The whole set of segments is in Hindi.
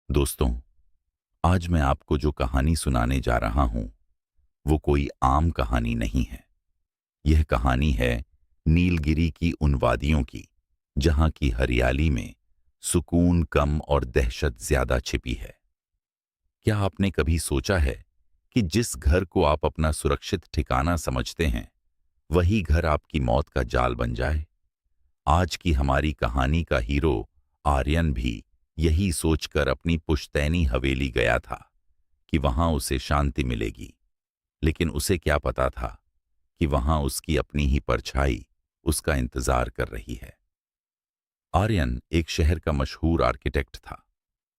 दोस्तों, आज मैं आपको जो कहानी सुनाने जा रहा हूं, वो कोई आम कहानी नहीं है। यह कहानी है नीलगिरी की उन वादियों की, जहां की हरियाली में सुकून कम और दहशत ज्यादा छिपी है। क्या आपने कभी सोचा है कि जिस घर को आप अपना सुरक्षित ठिकाना समझते हैं, वही घर आपकी मौत का जाल बन जाए? आज की हमारी कहानी का हीरो आर्यन भी यही सोचकर अपनी पुश्तैनी हवेली गया था कि वहां उसे शांति मिलेगी। लेकिन उसे क्या पता था कि वहां उसकी अपनी ही परछाई उसका इंतजार कर रही है। आर्यन एक शहर का मशहूर आर्किटेक्ट था,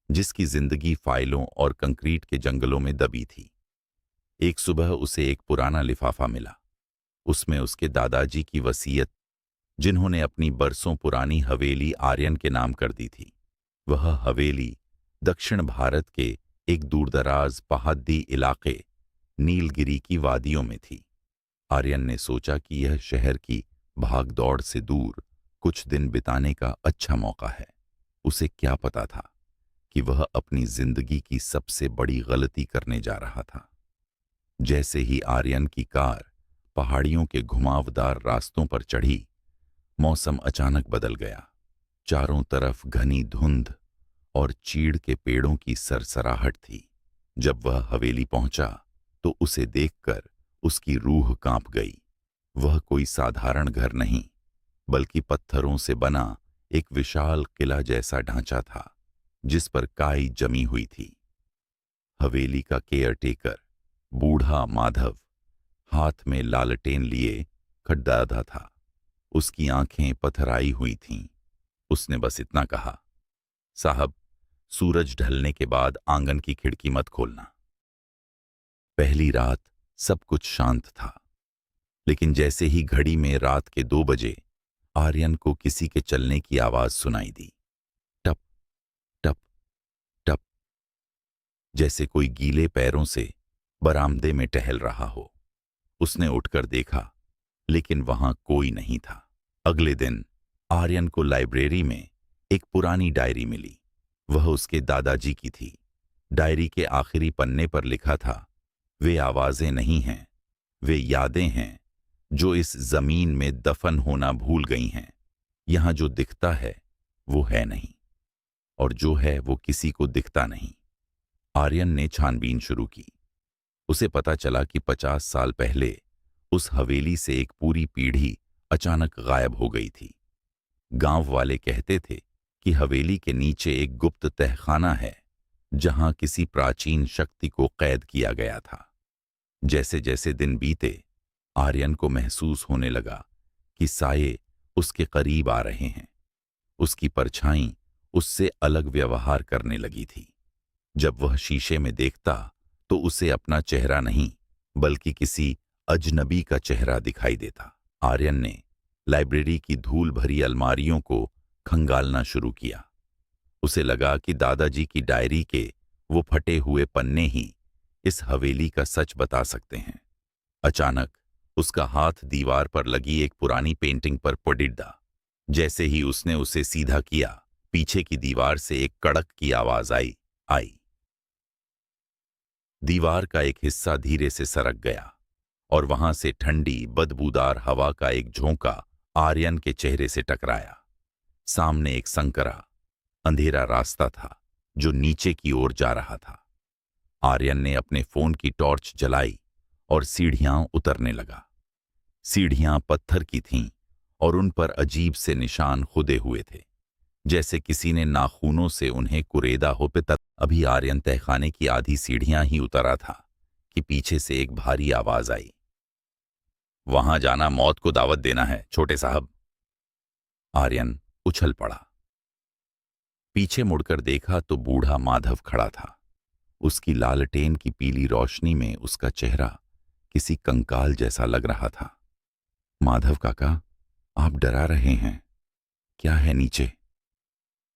जिसकी जिंदगी फाइलों और कंक्रीट के जंगलों में दबी थी। एक सुबह उसे एक पुराना लिफाफा मिला। उसमें उसके दादाजी की वसीयत, जिन्होंने अपनी बरसों पुरानी हवेली आर्यन के नाम कर दी थी। वह हवेली दक्षिण भारत के एक दूरदराज पहाड़ी इलाके नीलगिरी की वादियों में थी। आर्यन ने सोचा कि यह शहर की भागदौड़ से दूर कुछ दिन बिताने का अच्छा मौका है। उसे क्या पता था कि वह अपनी जिंदगी की सबसे बड़ी गलती करने जा रहा था। जैसे ही आर्यन की कार पहाड़ियों के घुमावदार रास्तों पर चढ़ी, मौसम अचानक बदल गया। चारों तरफ घनी धुंध और चीड़ के पेड़ों की सरसराहट थी। जब वह हवेली पहुंचा तो उसे देखकर उसकी रूह कांप गई। वह कोई साधारण घर नहीं, बल्कि पत्थरों से बना एक विशाल किला जैसा ढांचा था, जिस पर काई जमी हुई थी। हवेली का केयरटेकर बूढ़ा माधव हाथ में लालटेन लिए खड़ाधा था। उसकी आंखें पथराई हुई थीं। उसने बस इतना कहा, साहब, सूरज ढलने के बाद आंगन की खिड़की मत खोलना। पहली रात सब कुछ शांत था, लेकिन जैसे ही घड़ी में रात के 2 बजे आर्यन को किसी के चलने की आवाज सुनाई दी। टप टप टप, जैसे कोई गीले पैरों से बरामदे में टहल रहा हो। उसने उठकर देखा, लेकिन वहां कोई नहीं था। अगले दिन आर्यन को लाइब्रेरी में एक पुरानी डायरी मिली। वह उसके दादाजी की थी। डायरी के आखिरी पन्ने पर लिखा था, वे आवाजें नहीं हैं, वे यादें हैं जो इस जमीन में दफन होना भूल गई हैं। यहां जो दिखता है वो है नहीं, और जो है वो किसी को दिखता नहीं। आर्यन ने छानबीन शुरू की। उसे पता चला कि 50 साल पहले उस हवेली से एक पूरी पीढ़ी अचानक गायब हो गई थी। गांव वाले कहते थे कि हवेली के नीचे एक गुप्त तहखाना है, जहां किसी प्राचीन शक्ति को कैद किया गया था। जैसे जैसे दिन बीते, आर्यन को महसूस होने लगा कि साये उसके करीब आ रहे हैं। उसकी परछाई उससे अलग व्यवहार करने लगी थी। जब वह शीशे में देखता तो उसे अपना चेहरा नहीं, बल्कि किसी अजनबी का चेहरा दिखाई देता। आर्यन ने लाइब्रेरी की धूल भरी अलमारियों को खंगालना शुरू किया। उसे लगा कि दादाजी की डायरी के वो फटे हुए पन्ने ही इस हवेली का सच बता सकते हैं। अचानक उसका हाथ दीवार पर लगी एक पुरानी पेंटिंग पर पड़िड़ा। जैसे ही उसने उसे सीधा किया, पीछे की दीवार से एक कड़क की आवाज आई। दीवार का एक हिस्सा धीरे से सरक गया, और वहां से ठंडी बदबूदार हवा का एक झोंका आर्यन के चेहरे से टकराया। सामने एक संकरा अंधेरा रास्ता था जो नीचे की ओर जा रहा था। आर्यन ने अपने फोन की टॉर्च जलाई और सीढ़ियां उतरने लगा। सीढ़ियां पत्थर की थीं और उन पर अजीब से निशान खुदे हुए थे, जैसे किसी ने नाखूनों से उन्हें कुरेदा हो। पे तक अभी आर्यन तहखाने की आधी सीढ़ियां ही उतरा था कि पीछे से एक भारी आवाज आई, वहां जाना मौत को दावत देना है, छोटे साहब। आर्यन उछल पड़ा। पीछे मुड़कर देखा तो बूढ़ा माधव खड़ा था। उसकी लालटेन की पीली रोशनी में उसका चेहरा किसी कंकाल जैसा लग रहा था। माधव काका, आप डरा रहे हैं, क्या है नीचे?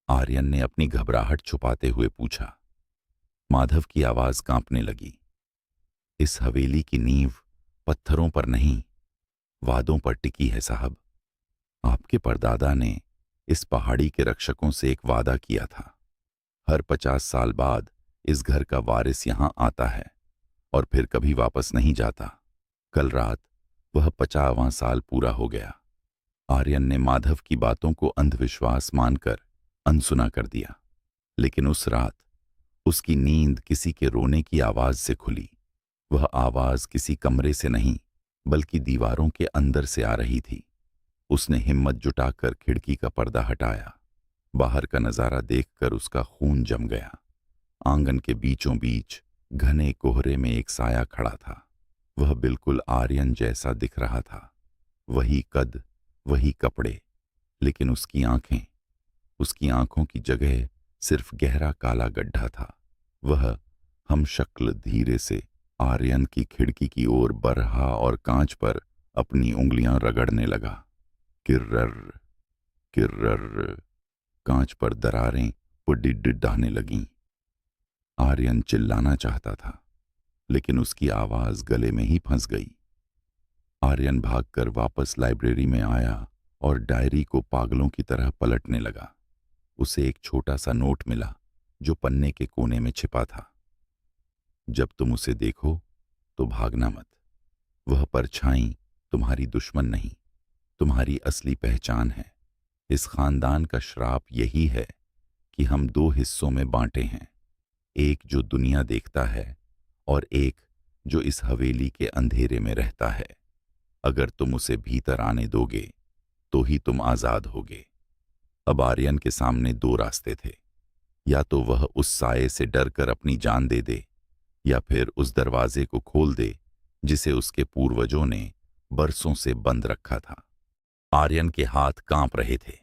आर्यन ने अपनी घबराहट छुपाते हुए पूछा। माधव की आवाज कांपने लगी। इस हवेली की नींव पत्थरों पर नहीं, वादों पर टिकी है साहब। आपके परदादा ने इस पहाड़ी के रक्षकों से एक वादा किया था। हर 50 साल बाद इस घर का वारिस यहां आता है और फिर कभी वापस नहीं जाता। कल रात वह 50वां साल पूरा हो गया। आर्यन ने माधव की बातों को अंधविश्वास मानकर अनसुना कर दिया, लेकिन उस रात उसकी नींद किसी के रोने की आवाज से खुली। वह आवाज किसी कमरे से नहीं बल्कि दीवारों के अंदर से आ रही थी। उसने हिम्मत जुटाकर खिड़की का पर्दा हटाया। बाहर का नजारा देखकर उसका खून जम गया। आंगन के बीचों बीच घने कोहरे में एक साया खड़ा था। वह बिल्कुल आर्यन जैसा दिख रहा था। वही कद, वही कपड़े, लेकिन उसकी आंखों की जगह सिर्फ गहरा काला गड्ढा था। वह हमशक्ल धीरे से आर्यन की खिड़की की ओर बढ़ रहा और कांच पर अपनी उंगलियां रगड़ने लगा। किर्रर किर्रर, कांच पर दरारें डिडडाने लगीं। आर्यन चिल्लाना चाहता था, लेकिन उसकी आवाज गले में ही फंस गई। आर्यन भागकर वापस लाइब्रेरी में आया और डायरी को पागलों की तरह पलटने लगा। उसे एक छोटा सा नोट मिला जो पन्ने के कोने में छिपा था। जब तुम उसे देखो तो भागना मत। वह परछाई तुम्हारी दुश्मन नहीं, तुम्हारी असली पहचान है। इस खानदान का श्राप यही है कि हम दो हिस्सों में बांटे हैं, एक जो दुनिया देखता है और एक जो इस हवेली के अंधेरे में रहता है। अगर तुम उसे भीतर आने दोगे तो ही तुम आजाद होगे। अब आर्यन के सामने दो रास्ते थे, या तो वह उस साये से डरकर अपनी जान दे दे, या फिर उस दरवाजे को खोल दे जिसे उसके पूर्वजों ने बरसों से बंद रखा था। आर्यन के हाथ कांप रहे थे।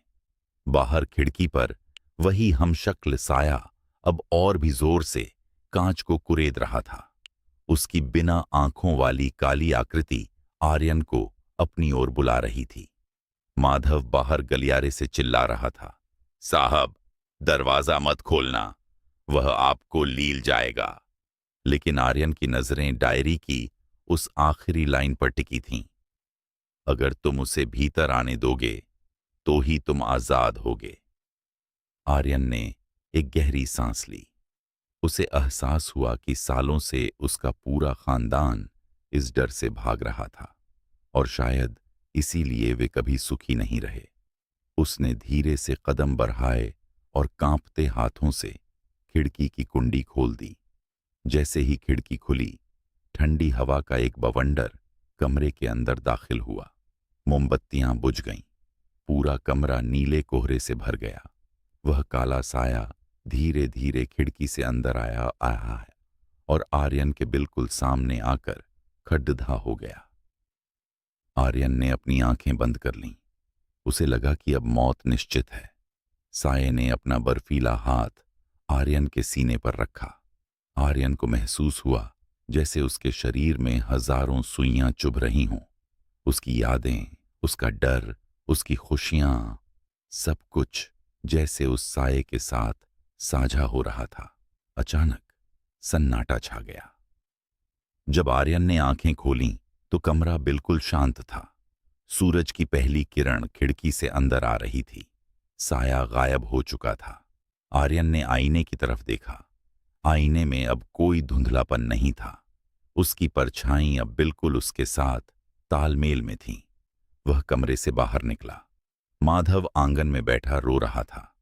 बाहर खिड़की पर वही हमशक्ल साया अब और भी जोर से कांच को कुरेद रहा था। उसकी बिना आंखों वाली काली आकृति आर्यन को अपनी ओर बुला रही थी। माधव बाहर गलियारे से चिल्ला रहा था, साहब, दरवाजा मत खोलना, वह आपको लील जाएगा। लेकिन आर्यन की नजरें डायरी की उस आखिरी लाइन पर टिकी थीं। अगर तुम उसे भीतर आने दोगे तो ही तुम आजाद होगे। आर्यन ने एक गहरी सांस ली। उसे एहसास हुआ कि सालों से उसका पूरा खानदान इस डर से भाग रहा था, और शायद इसीलिए वे कभी सुखी नहीं रहे। उसने धीरे से कदम बढ़ाए और कांपते हाथों से खिड़की की कुंडी खोल दी। जैसे ही खिड़की खुली, ठंडी हवा का एक बवंडर कमरे के अंदर दाखिल हुआ। मोमबत्तियां बुझ गईं। पूरा कमरा नीले कोहरे से भर गया। वह काला साया धीरे धीरे खिड़की से अंदर आया है और आर्यन के बिल्कुल सामने आकर खड्डा हो गया। आर्यन ने अपनी आंखें बंद कर लीं। उसे लगा कि अब मौत निश्चित है। साये ने अपना बर्फीला हाथ आर्यन के सीने पर रखा। आर्यन को महसूस हुआ जैसे उसके शरीर में हजारों सुइयां चुभ रही हों। उसकी यादें, उसका डर, उसकी खुशियां, सब कुछ जैसे उस साये के साथ साझा हो रहा था। अचानक सन्नाटा छा गया। जब आर्यन ने आंखें खोलीं तो कमरा बिल्कुल शांत था। सूरज की पहली किरण खिड़की से अंदर आ रही थी। साया गायब हो चुका था। आर्यन ने आईने की तरफ देखा। आईने में अब कोई धुंधलापन नहीं था। उसकी परछाई अब बिल्कुल उसके साथ तालमेल में थी। वह कमरे से बाहर निकला। माधव आंगन में बैठा रो रहा था।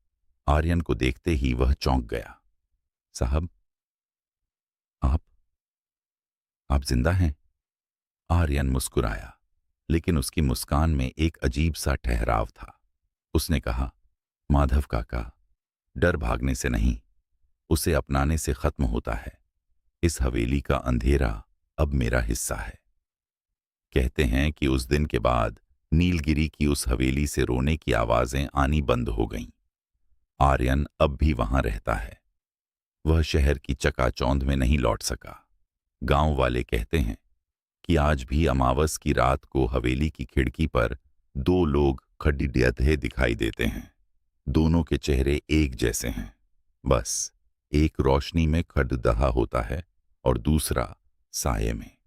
आर्यन को देखते ही वह चौंक गया। साहब, आप जिंदा हैं? आर्यन मुस्कुराया, लेकिन उसकी मुस्कान में एक अजीब सा ठहराव था। उसने कहा, माधव काका, डर भागने से नहीं, उसे अपनाने से खत्म होता है। इस हवेली का अंधेरा अब मेरा हिस्सा है। कहते हैं कि उस दिन के बाद नीलगिरी की उस हवेली से रोने की आवाजें आनी बंद हो गईं। आर्यन अब भी वहां रहता है। वह शहर की चकाचौंध में नहीं लौट सका। गांव वाले कहते हैं कि आज भी अमावस की रात को हवेली की खिड़की पर दो लोग खड़े दिखाई देते हैं। दोनों के चेहरे एक जैसे हैं। बस एक रोशनी में खड़दहा होता है और दूसरा साये में।